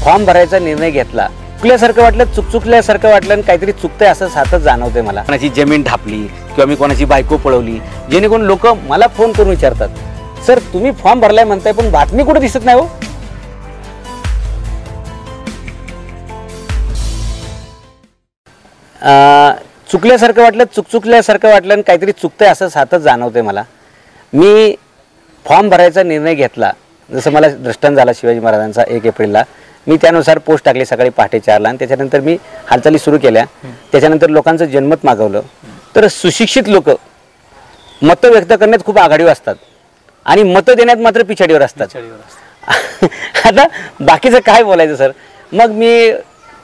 Form भरायचा निर्णय घेतला, चुकल्यासारखं वाटलं, चुकल्यासारखं वाटलं आणि काहीतरी चुकतंय असं सातच जाणवतंय मला. कोणाची जमीन ढापली किंवा मी कोणाची बायको पळवली, जेणेकरून लोक मला फोन करून विचारतात, सर तुम्ही फॉर्म भरलाय म्हणताय पण बातमी कुठे दिसत नाही हो. चुकल्यासारखं वाटलं, चुकल्यासारखं वाटलं आणि काहीतरी चुकतंय असं सातच जाणवतंय मला. मी फॉर्म भरायचा निर्णय घेतला, जसं मला दृष्टांत झाला शिवाजी महाराजांचा 1 एप्रिलला, मी त्यानुसार पोस्ट टाकली सकाळी पहाटे 4ला आणि त्याच्यानंतर मी हालचाली सुरू केल्या. त्याच्यानंतर लोकांचं जनमत मागवलं. तर सुशिक्षित लोक मतं व्यक्त करण्यात खूप आघाडीवर असतात आणि मतं देण्यात मात्र पिछाडीवर असतात. आता बाकीचं काय बोलायचं सर. मग मी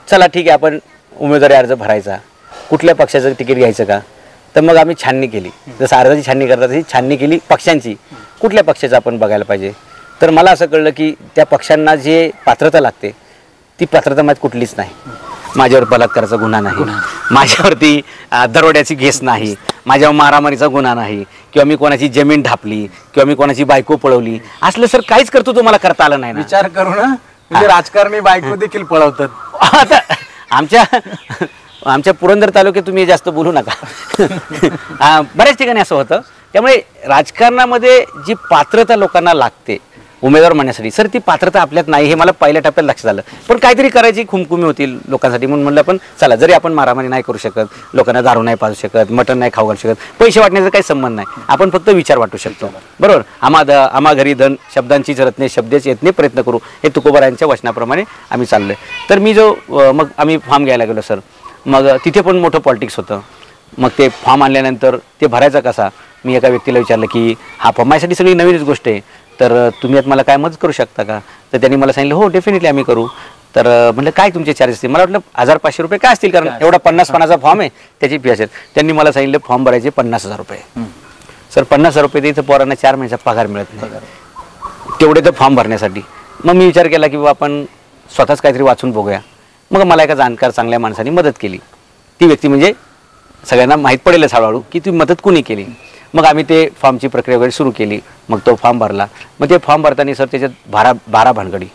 चला ठीक आहे आपण उमेदवारी अर्ज भरायचा, कुठल्या पक्षाचं तिकीट घ्यायचं का. तर मग आम्ही छाननी केली, जसं अर्जाची छाननी करतात तशी छाननी केली पक्षांची, कुठल्या पक्षाचं आपण बघायला पाहिजे. तर मला असं कळलं की त्या पक्षांना जे पात्रता लागते ती पात्रता माझ्यात कुठलीच नाही. माझ्यावर बलात्काराचा गुन्हा नाही, माझ्यावरती दरोड्याची केस नाही, माझ्यावर मारामारीचा गुन्हा नाही, किंवा मी कोणाची जमीन ढापली किंवा मी कोणाची बायको पळवली, असलं सर काहीच करतो तुम्हाला करता आलं नाही. विचार करू ना, म्हणजे राजकारणी बायको देखील पळवतात. आता आमच्या पुरंदर तालुक्यात तुम्ही जास्त बोलू नका. बऱ्याच ठिकाणी असं होतं. त्यामुळे राजकारणामध्ये जी पात्रता लोकांना लागते उमेदवार म्हणण्यासाठी, सर ती पात्रता आपल्यात नाही हे मला पहिल्या टप्प्यात लक्षात आलं. पण काहीतरी करायची खुमखुमी होतील लोकांसाठी म्हणून म्हणलं पण चला, जरी आपण मारामारी नाही करू शकत, लोकांना दारू नाही पाजू शकत, मटण नाही खाऊ घालू शकत, पैसे वाटण्याचा काही संबंध नाही, आपण फक्त विचार वाटू शकतो. बरोबर. आम्हा घरी धन शब्दांचीच रत्ने शब्देच येतने प्रयत्न करू, हे तुकोबारायांच्या वचनाप्रमाणे आम्ही चाललोय. तर मी मग आम्ही फॉर्म घ्यायला गेलो सर. मग तिथे पण मोठं पॉलिटिक्स होतं. मग ते फॉर्म आणल्यानंतर ते भरायचा कसा, मी एका व्यक्तीला विचारलं की हा फॉर्म माझ्यासाठी सगळी नवीनच गोष्ट आहे, तर तुम्ही यात मला काय मदत करू शकता का. तर त्यांनी मला सांगितलं हो डेफिनेटली आम्ही करू. तर म्हटलं काय तुमचे चार्जेस असतील. मला वाटलं 1000-500 रुपये काय असतील, कारण एवढा 50 पानाचा फॉर्म आहे त्याची फी असेल. त्यांनी मला सांगितलं फॉर्म भरायचे 50,000 रुपये. सर 50,000 रुपये इथं पोरांना 4 महिन्याचा पगार मिळत नाही तेवढे तर फॉर्म भरण्यासाठी. मग मी विचार केला की बाबा आपण स्वतःच काहीतरी वाचून बघूया. मग मला एका जाणकार चांगल्या माणसाने मदत केली. ती व्यक्ती म्हणजे सगळ्यांना माहीत पडेलच हळूहळू की ती मदत कुणी केली. मग आम्ही ते फॉर्मची प्रक्रिया वगैरे सुरू केली. मग तो फॉर्म भरला. मग ते फॉर्म भरताना सर त्याच्यात 12 भानगडी,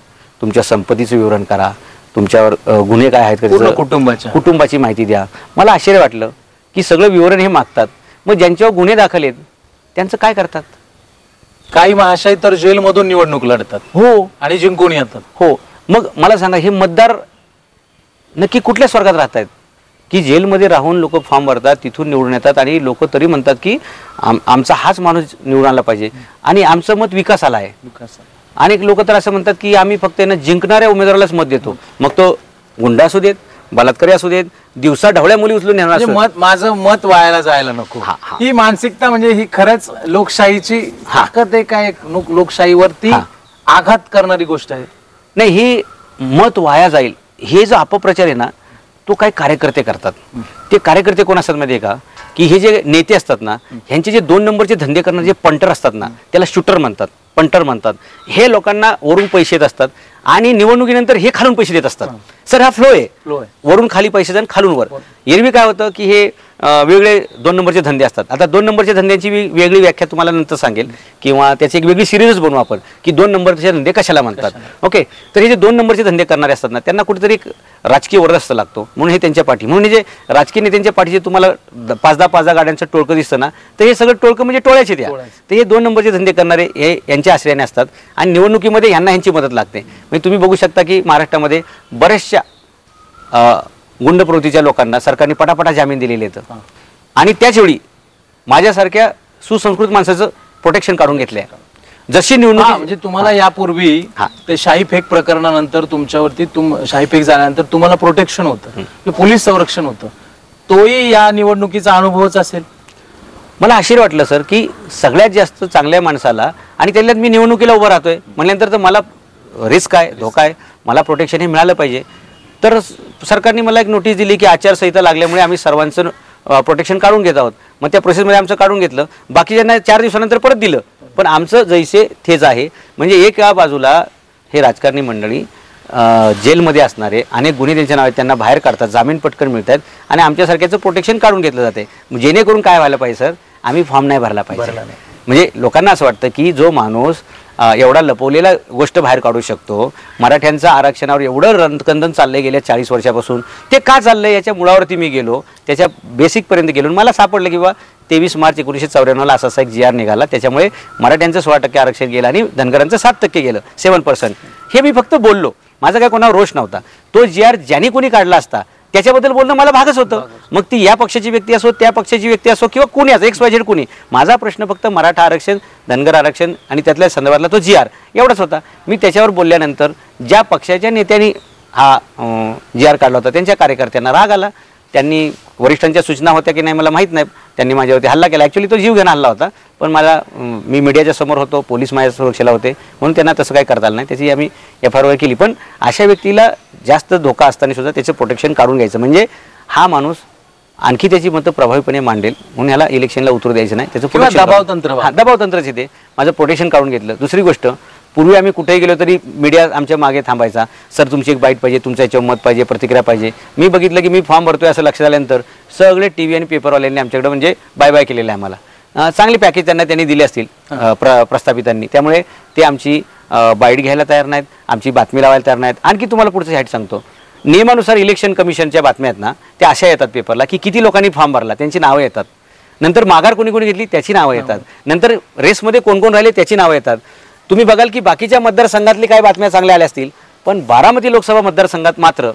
तुमच्या संपत्तीचं विवरण करा, तुमच्यावर गुन्हे काय आहेत का, कुटुंबाची माहिती द्या. मला आश्चर्य वाटलं की सगळं विवरण हे मागतात, मग ज्यांच्यावर गुन्हे दाखल आहेत त्यांचं काय करतात. काही महाशय तर जेलमधून निवडणूक लढतात हो आणि जिंकून येतात हो. मग मला सांगा हे मतदार नक्की कुठल्या स्वर्गात राहत आहेत की जेलमध्ये राहून लोक फॉर्म भरतात, तिथून निवडून येतात आणि लोक तरी म्हणतात की आमचा हाच माणूस निवडून आला पाहिजे आणि आमचं मत विकासाला आहे. अनेक लोक तर असं म्हणतात की आम्ही फक्त जिंकणाऱ्या उमेदवारालाच मत देतो, मग तो गुंडा असू देत, बलात्कारी असू देत, दिवसा ढवळ्या मुली उचलून येणार, माझं मत वायाला जायला नको. ही मानसिकता म्हणजे ही खरंच लोकशाहीची ताकद आहे काय, लोकशाहीवरती आघात करणारी गोष्ट आहे. नाही, ही मत वाया जाईल हे जो अपप्रचार आहे ना तो काही कार्यकर्ते करतात. ते कार्यकर्ते कोण असतात माहिती आहे का, की हे जे नेते असतात ना ह्यांचे जे 2 नंबरचे धंदे करणारे जे पंटर असतात ना त्याला शूटर म्हणतात, पंटर म्हणतात. हे लोकांना वरून पैसे देत असतात आणि निवडणुकीनंतर हे खालून पैसे देत असतात. सर हा फ्लो आहे, वरून खाली पैसे देतात खालून वर. एरवी काय होतं की हे वेगळे 2 नंबरचे धंदे असतात. आता 2 नंबरच्या धंद्यांची वेगळी व्याख्या तुम्हाला नंतर सांगेल किंवा त्याची एक वेगळी सिरीजच बनवू आपण की 2 नंबरचे धंदे कशाला म्हणतात. ओके. तर हे जे 2 नंबरचे धंदे करणारे असतात ना त्यांना कुठेतरी एक राजकीय वरदस्त लागतो म्हणून हे त्यांच्या पाठी, म्हणून जे राजकीय नेत्यांच्या पाठीचे तुम्हाला 5-10 गाड्यांचं टोळकं दिसतं ना तर हे सगळं टोळकं म्हणजे टोळ्याचे द्या. तर हे 2 नंबरचे धंदे करणारे हे यांच्या आश्रयाने असतात आणि निवडणुकीमध्ये यांना ह्यांची मदत लागते. म्हणजे तुम्ही बघू शकता की महाराष्ट्रामध्ये बऱ्याचशा गुंड प्रवृत्तीच्या लोकांना सरकारने पटापटा जामीन दिलेले आहेत आणि त्याचवेळी माझ्यासारख्या सुसंस्कृत माणसाचं प्रोटेक्शन काढून घेतलंय. जशी निवडणूक म्हणजे तुम्हाला यापूर्वी ते शाही फेक प्रकरणानंतर तुमच्यावरती शाही फेक झाल्यानंतर तुम्हाला प्रोटेक्शन होतं, पोलीस संरक्षण होतं, तोही या निवडणुकीचा अनुभवच असेल. मला आश्चर्य वाटलं सर की सगळ्यात जास्त चांगल्या माणसाला आणि त्याच्यात मी निवडणुकीला उभं राहतोय म्हणल्यानंतर तर मला रिस्क आहे, धोका आहे, मला प्रोटेक्शन हे मिळालं पाहिजे. तर सरकारने मला एक नोटीस दिली की आचारसंहिता लागल्यामुळे आम्ही सर्वांचं प्रोटेक्शन काढून घेत आहोत. मग त्या प्रोसेसमध्ये आमचं काढून घेतलं, बाकीच्यांना 4 दिवसानंतर परत दिलं, पण आमचं जैसे थेच आहे. म्हणजे एका बाजूला हे राजकारणी मंडळी जेलमध्ये असणारे अनेक गुन्हे त्यांच्या नावात त्यांना बाहेर काढतात, जामीन पटकन मिळतात आणि आमच्यासारख्याचं प्रोटेक्शन काढून घेतलं जाते. जेणेकरून काय व्हायला पाहिजे सर, आम्ही फॉर्म नाही भरला पाहिजे. म्हणजे लोकांना असं वाटतं की जो माणूस एवढा लपवलेला गोष्ट बाहेर काढू शकतो. मराठ्यांचं आरक्षणावर एवढं रणकंदन चाललंय गेल्या 40 वर्षापासून, ते का चाललंय याच्या मुळावरती मी गेलो, त्याच्या बेसिकपर्यंत गेलो. मला सापडलं की बा 23 मार्च 1994 असा एक GR निघाला, त्याच्यामुळे मराठ्यांचं 16% आरक्षण गेलं आणि धनगरांचं 7% गेलं, 7%. हे मी फक्त बोललो, माझा काय कोणावर रोष नव्हता. तो GR ज्याने कोणी काढला असता त्याच्याबद्दल बोलणं मला भागच होतं. मग ती या पक्षाची व्यक्ती असो, त्या पक्षाची व्यक्ती असो, किंवा कुणी असो, XYZ कुणी. माझा प्रश्न फक्त मराठा आरक्षण, धनगर आरक्षण आणि त्यातल्या संदर्भातला तो GR एवढाच होता. मी त्याच्यावर बोलल्यानंतर ज्या पक्षाच्या नेत्यांनी हा GR काढला होता त्यांच्या कार्यकर्त्यांना राग आला. त्यांनी वरिष्ठांच्या सूचना होत्या की नाही मला माहीत नाही, त्यांनी माझ्यावरती हल्ला केला. ॲक्च्युली तो जीव घेणं हल्ला होता, पण मी मीडियाच्या समोर होतो, पोलीस माझ्या सुरक्षेला होते, म्हणून त्यांना तसं काही करता आलं नाही. त्याची आम्ही FIR केली. पण अशा व्यक्तीला जास्त धोका असताना सुद्धा त्याचं प्रोटेक्शन काढून घ्यायचं, म्हणजे हा माणूस आणखी त्याची मतं प्रभावीपणे मांडेल म्हणून ह्याला इलेक्शनला उतरू द्यायचं नाही. त्याचं दबाव तंत्रच येते. माझं प्रोटेक्शन काढून घेतलं. दुसरी गोष्ट, पूर्वी आम्ही कुठेही गेलो तरी मीडिया आमच्या मागे थांबायचा, सर तुमची एक बाईट पाहिजे, तुमचं याच्यावर मत पाहिजे, प्रतिक्रिया पाहिजे. मी बघितलं की मी फॉर्म भरतोय असं लक्षात आल्यानंतर सगळे TV आणि पेपरवाल्यांनी आमच्याकडे म्हणजे बाय बाय केलेलं आहे. आम्हाला चांगली पॅकेज त्यांनी दिली असतील प्रस्थापितांनी, त्यामुळे ते आमची बाईट घ्यायला तयार नाहीत, आमची बातमी लावायला तयार नाहीत. आणखी तुम्हाला पुढचं हाईट सांगतो, नियमानुसार इलेक्शन कमिशनच्या बातम्या आहेत ना, त्या अशा येतात पेपरला की किती लोकांनी फॉर्म भरला त्यांची नावं येतात, नंतर माघार कोणी कोणी घेतली त्याची नावं येतात, नंतर रेसमध्ये कोण कोण राहिले त्याची नावं येतात. तुम्ही बघाल की बाकीच्या मतदारसंघातली काही बातम्या चांगल्या आल्या असतील, पण बारामती लोकसभा मतदारसंघात मात्र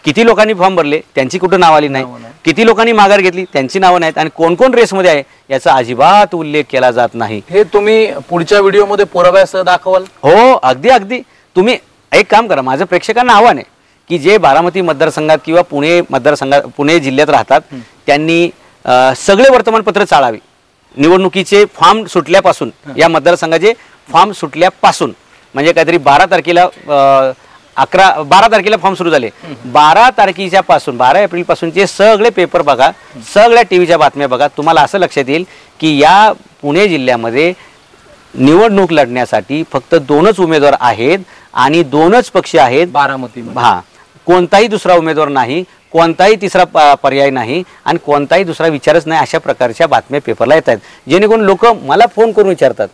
किती लोकांनी फॉर्म भरले त्यांची कुठं नाव आली नाही, किती लोकांनी माघार घेतली त्यांची नावं नाहीत, आणि कोण कोण रेसमध्ये आहे याचा अजिबात उल्लेख केला जात नाही. हे तुम्ही पुढच्या व्हिडिओमध्ये पुराव्यासह दाखवाल? हो, अगदी अगदी. तुम्ही एक काम करा, माझं प्रेक्षकांना आव्हान आहे की जे बारामती मतदारसंघात किंवा पुणे जिल्ह्यात राहतात त्यांनी सगळे वर्तमानपत्र चाळावी. निवडणुकीचे फॉर्म सुटल्यापासून, या मतदारसंघाचे फॉर्म सुटल्यापासून, म्हणजे काहीतरी 12 तारखेला फॉर्म सुरू झाले, 12 तारखेच्या पासून 12 एप्रिलपासूनचे सगळे पेपर बघा, सगळ्या टीव्हीच्या बातम्या बघा. तुम्हाला असं लक्षात येईल की या पुणे जिल्ह्यामध्ये निवडणूक लढण्यासाठी फक्त 2च उमेदवार आहेत आणि 2च पक्ष आहेत बारामती. कोणताही दुसरा उमेदवार नाही, कोणताही तिसरा पर्याय नाही आणि कोणताही दुसरा विचारच नाही. अशा प्रकारच्या बातम्या पेपरला येत आहेत, जेणेकरून लोक मला फोन करून विचारतात,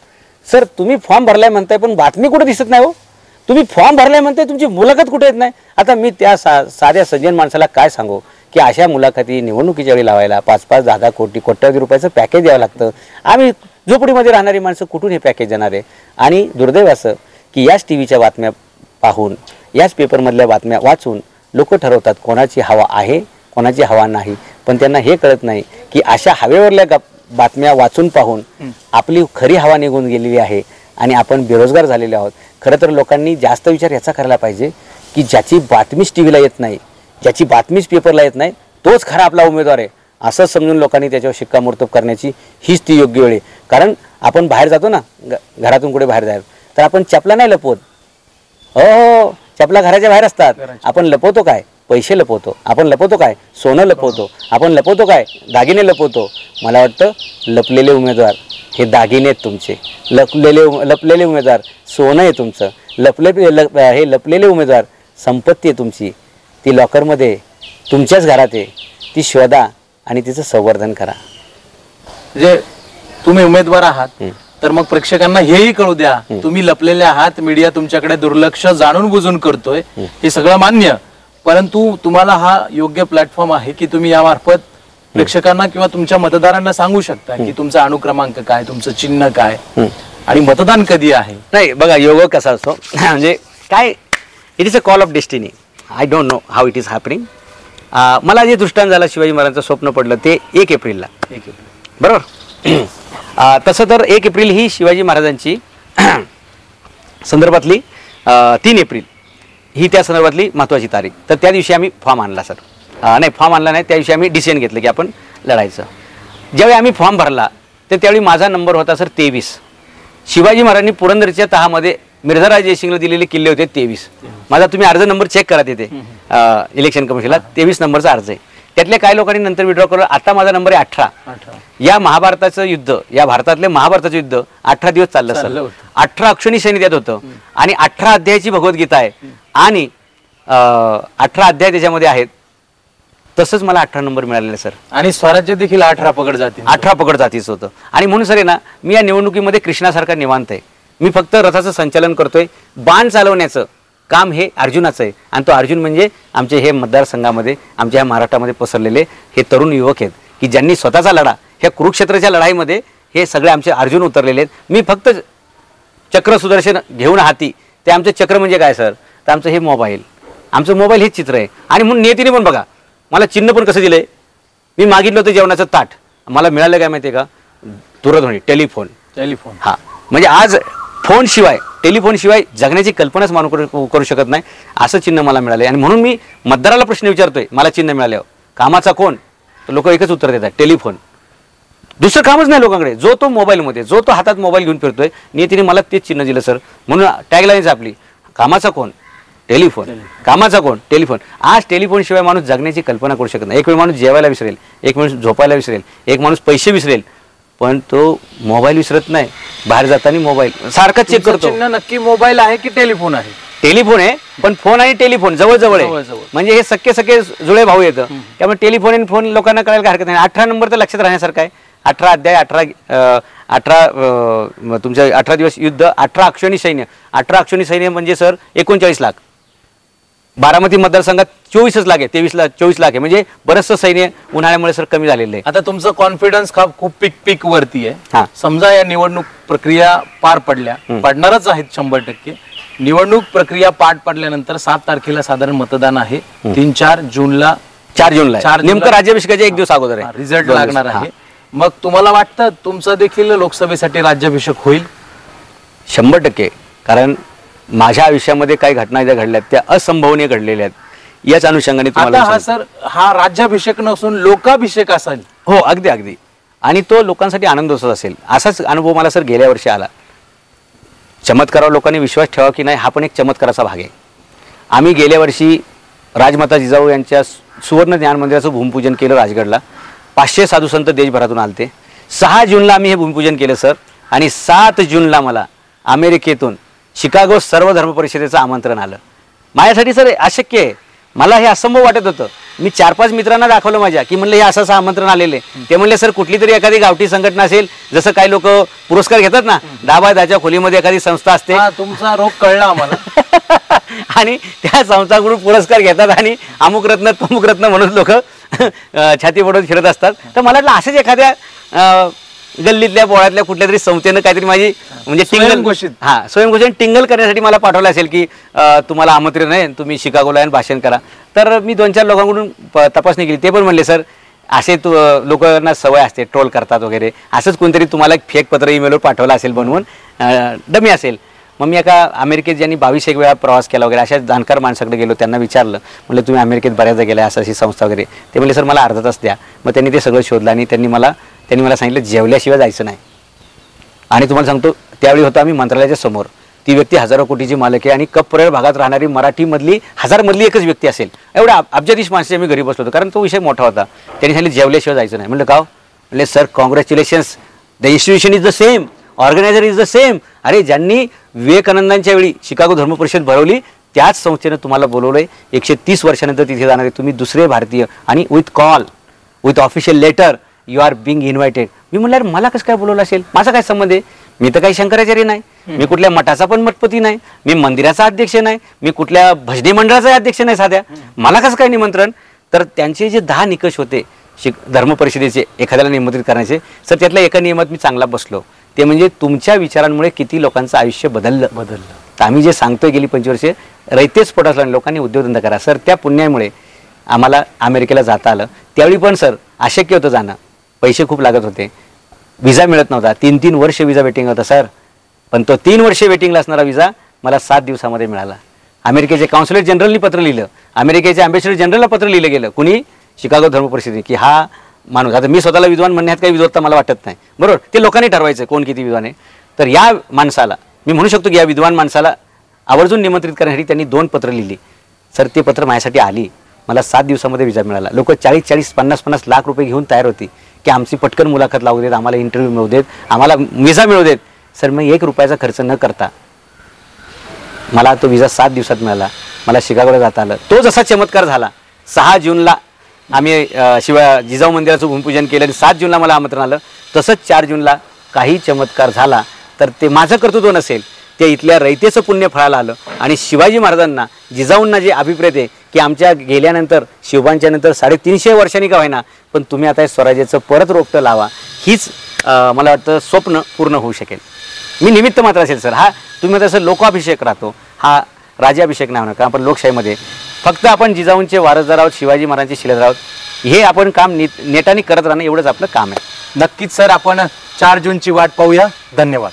सर तुम्ही फॉर्म भरलाय म्हणताय पण बातमी कुठे दिसत नाही हो, तुम्ही फॉर्म भरलाय म्हणताय तुमची मुलाखत कुठे येत नाही. आता मी त्या साध्या सज्जन माणसाला काय सांगू की अशा मुलाखती निवडणुकीच्या वेळी लावायला 5-5, 10-10 कोट्यावधी रुपयाचं पॅकेज द्यावं लागतं. आम्ही झोपडीमध्ये राहणारी माणसं कुठून हे पॅकेज देणार आहे. आणि दुर्दैव असं की याच टीव्हीच्या बातम्या पाहून, याच पेपरमधल्या बातम्या वाचून लोक ठरवतात कोणाची हवा आहे, कोणाची हवा नाही. पण त्यांना हे कळत नाही की अशा हवेवरल्या बातम्या वाचून पाहून आपली खरी हवा निघून गेलेली आहे आणि आपण बेरोजगार झालेले आहोत. खरं तर लोकांनी जास्त विचार याचा करायला पाहिजे की ज्याची बातमीच टीव्हीला येत नाही, ज्याची बातमीच पेपरला येत नाही, तोच खरा आपला उमेदवार आहे असं समजून लोकांनी त्याच्यावर शिक्कामोर्तब करण्याची हीच ती योग्य वेळ आहे. कारण आपण बाहेर जातो ना, घरातून कुठे बाहेर जायला, तर आपण चपला नाही लपवत. हो, चपला घराच्या बाहेर असतात. आपण लपवतो काय? पैसे लपवतो. आपण लपवतो काय? सोनं लपवतो. आपण लपवतो काय? दागिने लपवतो. मला वाटतं लपलेले उमेदवार हे दागिने आहेत तुमचे, लपलेले उमेदवार सोनं आहे तुमचं, हे लपलेले उमेदवार संपत्ती आहे तुमची, ती लॉकरमध्ये तुमच्याच घरात आहे, ती शोधा आणि तिचं संवर्धन करा. म्हणजे तुम्ही उमेदवार आहात तर मग प्रेक्षकांना हेही कळू द्या तुम्ही लपलेले आहात, मीडिया तुमच्याकडे दुर्लक्ष जाणून बुजून करतोय, हे सगळं मान्य, परंतु तुम्हाला हा योग्य प्लॅटफॉर्म आहे की तुम्ही यामार्फत प्रेक्षकांना किंवा तुमच्या मतदारांना सांगू शकता की तुमचा अनुक्रमांक काय, तुमचं चिन्ह काय आणि मतदान कधी आहे. नाही बघा, योग कसा असतो म्हणजे काय, it is a call of destiny. I don't know how it is happening. मला जे दृष्टांत झालं, शिवाजी महाराजांचं स्वप्न पडलं ते 1 एप्रिलला, बरोबर. तसं तर 1 एप्रिल ही शिवाजी महाराजांची संदर्भातली 3 एप्रिल ही त्या संदर्भातली महत्त्वाची तारीख. तर त्या दिवशी आम्ही फॉर्म आणला सर, नाही फॉर्म आणला नाही, त्या दिवशी आम्ही डिसिजन घेतलं की आपण लढायचं. ज्यावेळी आम्ही फॉर्म भरला तर त्यावेळी माझा नंबर होता सर 23. शिवाजी महाराजांनी पुरंदरच्या तहामध्ये मिर्झाराज जयसिंगला दिलेले किल्ले होते 23. माझा तुम्ही अर्ज नंबर चेक करा तिथे इलेक्शन कमिशनला, 23 नंबरचा अर्ज आहे. त्यातल्या काही लोकांनी नंतर विड्रॉ केलं. आता माझा नंबर आहे 18. या महाभारताचं युद्ध, या भारतातले महाभारताचं युद्ध 18 दिवस चाललं सर. 18 अक्षणी सैन्य त्यात होतं आणि 18 अध्यायाची भगवद्गीता आहे आणि 18 अध्याय त्याच्यामध्ये आहेत. तसंच मला 18 नंबर मिळालेला सर. आणि स्वराज्य देखील 18 पकड जाती, 18 पकड जातीचं होतं. आणि म्हणून सर आहे ना, मी या निवडणुकीमध्ये कृष्णासारखा निवांत आहे. मी फक्त रथाचं संचालन करतोय. बाण चालवण्याचं काम हे अर्जुनाचं आहे आणि तो अर्जुन म्हणजे आमचे हे मतदारसंघामध्ये आमच्या ह्या महाराष्ट्रामध्ये पसरलेले हे तरुण युवक आहेत की ज्यांनी स्वतःचा लढा ह्या कुरुक्षेत्राच्या लढाईमध्ये हे सगळे आमचे अर्जुन उतरलेले आहेत. मी फक्त चक्र सुदर्शन घेऊन हाती, ते आमचं चक्र म्हणजे काय सर, तर आमचं हे मोबाईल, आमचं मोबाईल हेच चित्र आहे. आणि म्हणून नियतीने पण बघा मला चिन्ह पण कसं दिलं आहे. मी मागितलं होतं जेवणाचं ताट, मला मिळालं काय माहिती आहे का, दूरध्वनी, टेलिफोन. हां, म्हणजे आज फोनशिवाय टेलिफोनशिवाय जगण्याची कल्पनाच मानू करू शकत नाही असं चिन्ह मला मिळालं. आणि म्हणून मी मतदाराला प्रश्न विचारतोय, मला चिन्ह मिळाल्यावर कामाचा कोण, तर लोक एकच उत्तर देतात, टेलिफोन. दुसरं कामच नाही लोकांकडे, जो तो मोबाईलमध्ये, जो तो हातात मोबाईल घेऊन फिरतोय. नियतीने मला तेच चिन्ह दिलं सर. म्हणून टॅगलाईनच आपली, कामाचा कोण, टेलिफोन, कामाचा कोण, टेलिफोन. आज टेलिफोनशिवाय माणूस जगण्याची कल्पना करू शकत नाही. एक वेळ माणूस जेवायला विसरेल, एक माणूस झोपायला विसरेल, एक माणूस पैसे विसरेल, पण तो मोबाईल विसरत नाही. बाहेर जाताना मोबाईल सारखा चेक करतो. नक्की मोबाईल आहे की टेलिफोन आहे? टेलिफोन आहे, पण फोन आणि टेलिफोन जवळ आहे. म्हणजे हे सख्खे जुळे भाऊ येतं. त्यामुळे टेलिफोन आणि फोन लोकांना कळायला हरकत नाही. 18 नंबर तर लक्षात राहण्यासारखं आहे. 18 अध्याय, 18 दिवस युद्ध, 18 अक्षोणी सैन्य. 18 अक्षोणी सैन्य म्हणजे सर 39 लाख. बारामती मतदारसंघात 24 लाख आहे, 24 लाख आहे. म्हणजे बरंचसं सैन्य उन्हाळ्यामुळे सर कमी झालेलं आहे. आता तुमचं कॉन्फिडन्स खूप पीक वरती आहे. हा, समजा या निवडणूक प्रक्रिया पार पडणारच आहेत 100%. निवडणूक प्रक्रिया पार पडल्यानंतर 7 तारखेला साधारण मतदान आहे. 3-4 जूनला, 4 जूनला नेमकं राज्याभिषेकाच्या एक दिवस अगोदर आहे रिझल्ट लागणार आहे. मग तुम्हाला वाटतं तुमचा देखील लोकसभेसाठी राज्याभिषेक होईल? 100%. कारण माझ्या आयुष्यामध्ये काही घटना ज्या घडल्यात त्या असंभवनीय घडलेल्या आहेत. याच अनुषंगाने तुम्हाला हा राज्याभिषेक नसून लोकाभिषेक असेल. हो, अगदी. आणि तो लोकांसाठी आनंदोत्सव असेल. असाच अनुभव मला सर गेल्या वर्षी आला. चमत्कारावर लोकांनी विश्वास ठेवा की नाही, हा पण एक चमत्काराचा भाग आहे. आम्ही गेल्या वर्षी राजमाता जिजाऊ यांच्या सुवर्ण ज्ञान मंदिराचं भूमिपूजन केलं राजगडला. 500 साधू संत देशभरातून आलते. 6 जूनला आम्ही हे भूमिपूजन केलं सर. आणि 7 जूनला मला अमेरिकेतून शिकागो सर्व धर्म परिषदेचं आमंत्रण आलं. माझ्यासाठी सर अशक्य आहे, मला हे असंभव वाटत होतं. मी 4-5 मित्रांना दाखवलं माझ्या की म्हणलं हे असं आमंत्रण आलेले. ते म्हणले सर कुठली तरी एखादी गावठी संघटना असेल, जसं काही लोक पुरस्कार घेतात ना, 10 खोलीमध्ये एखादी संस्था असते. तुमचा रोग कळला आम्हाला. आणि त्या संस्थाकडून पुरस्कार घेतात आणि अमुक रत्न तमुक रत्न म्हणून लोक छाती पडून फिरत असतात. तर मला वाटलं असंच एखाद्या गल्लीतल्या बोळातल्या कुठल्या तरी संस्थेनं काहीतरी माझी म्हणजे स्वयंघोषित टिंगल करण्यासाठी मला पाठवलं असेल की तुम्हाला आमंत्रण आहे, तुम्ही शिकागोला आणि भाषण करा. तर मी 2-4 लोकांकडून तपासणी केली. ते पण म्हणले सर असे लोकांना सवय असते, ट्रोल करतात वगैरे, असंच कोणतरी तुम्हाला फेक पत्र ईमेलवर पाठवलं असेल बनवून, डमी असेल. मग मी एका अमेरिकेत ज्यांनी 22 वेळा प्रवास केला वगैरे अशा जाणकार माणसाकडे गेलो. त्यांना विचारलं, म्हणलं तुम्ही अमेरिकेत बऱ्याचदा गेला, अशी संस्था वगैरे. ते म्हणले सर मला अर्धा तास द्या. मग त्यांनी ते सगळं शोधलं आणि त्यांनी मला सांगितलं जेवल्याशिवाय जायचं नाही. आणि तुम्हाला सांगतो त्यावेळी होतं आम्ही मंत्रालयाच्या समोर. ती व्यक्ती हजारो कोटीची मालक आहे आणि कपरळ भागात राहणारी मराठीमधली 1000 मधली एकच व्यक्ती असेल. एवढ्या अब्जाधीश माणसाची आम्ही घरी बसलो होतो, कारण तो विषय मोठा होता. त्यांनी सांगितलं जेवल्याशिवाय जायचं नाही. म्हणलं का? म्हणले sir congratulations, the institution is the same, organiser is the same. अरे ज्यांनी विवेकानंदांच्या वेळी शिकागो धर्म परिषद भरवली त्याच संस्थेनं तुम्हाला बोलवलंय. 130 वर्षानंतर तिथे जाणारे तुम्ही दुसरे भारतीय आणि with call, with official letter you are being invited. मी म्हणलं मला कसं काय बोलवलं असेल, माझा काय संबंध आहे? मी तर काही शंकराचार्य नाही, मी कुठल्या मठाचा पण मठपती नाही, मी मंदिराचा अध्यक्ष नाही, मी कुठल्या भजनी मंडळाचा अध्यक्ष नाही साध्या, मला कसं काय निमंत्रण? तर त्यांचे जे 10 निकष होते धर्म परिषदेचे एखाद्याला निमंत्रित करण्याचे, सर त्यातल्या एका नियमात मी चांगला बसलो. ते म्हणजे तुमच्या विचारांमुळे किती लोकांचं आयुष्य बदललं. तर आम्ही जे सांगतोय गेली 25 वर्षे रयतेच पोटात लावून लोकांनी उद्योगधंदा करा. सर त्या पुण्यामुळे आम्हाला अमेरिकेला जाता आलं. त्यावेळी पण सर अशक्य होतं जाणं, पैसे खूप लागत होते, विजा मिळत नव्हता. 3-3 वर्ष विजा वेटिंग होता सर. पण तो 3 वर्षे वेटिंगला असणारा विजा मला 7 दिवसामध्ये मिळाला. अमेरिकेचे कॉन्सुलेट जनरलनी पत्र लिहिलं, अमेरिकेचे अँबॅसेडर जनरलला पत्र लिहिलं गेलं, कुणी? शिकागो धर्म परिषदेने, की हा माणूस, आता मी स्वतःला विद्वान म्हणण्यात काही विद्वत्ता मला वाटत नाही, बरोबर, ते लोकांनी ठरवायचं कोण किती विद्वान आहे. तर या माणसाला मी म्हणू शकतो की या विद्वान माणसाला आवर्जून निमंत्रित करण्यासाठी त्यांनी 2 पत्र लिहिली. सर ते पत्र माझ्यासाठी आली, मला 7 दिवसामध्ये विजा मिळाला. लोक 40-40, 50-50 लाख रुपये घेऊन तयार होती की आमची पटकन मुलाखत लावू देत, आम्हाला इंटरव्ह्यू मिळू देत, आम्हाला विजा मिळू देत. सर मी 1 रुपयाचा खर्च न करता मला तो विजा 7 दिवसात मिळाला. मला शिकागोला जाता आलं. तो जसा चमत्कार झाला, 6 जूनला आम्ही जिजाऊ मंदिराचं भूमिपूजन केलं आणि 7 जूनला मला आमंत्रण आलं, तसंच 4 जूनला काही चमत्कार झाला तर ते माझं कर्तृत्व नसेल, ते इथल्या रयतेचं पुण्य फळाला आलं. आणि शिवाजी महाराजांना, जिजाऊंना जे अभिप्रेत आहे की आमच्या गेल्यानंतर, शिवबांच्या नंतर 350 वर्षांनी का होईना, पण तुम्ही आता स्वराज्याचं परत रोपटं लावा, हीच मला वाटतं स्वप्न पूर्ण होऊ शकेल. मी निमित्त मात्र असेल सर. हा तुम्ही तसं लोकाभिषेक राहतो, हा राज्याभिषेक नाही होणार. कारण आपण लोकशाहीमध्ये फक्त आपण जिजाऊंचे वारसदार आहोत, शिवाजी महाराजांचे शिलेदार आहोत. हे आपण काम नेटाने करत राहणं एवढंच आपलं काम आहे. नक्कीच सर, आपण 4 जूनची वाट पाहूया. धन्यवाद.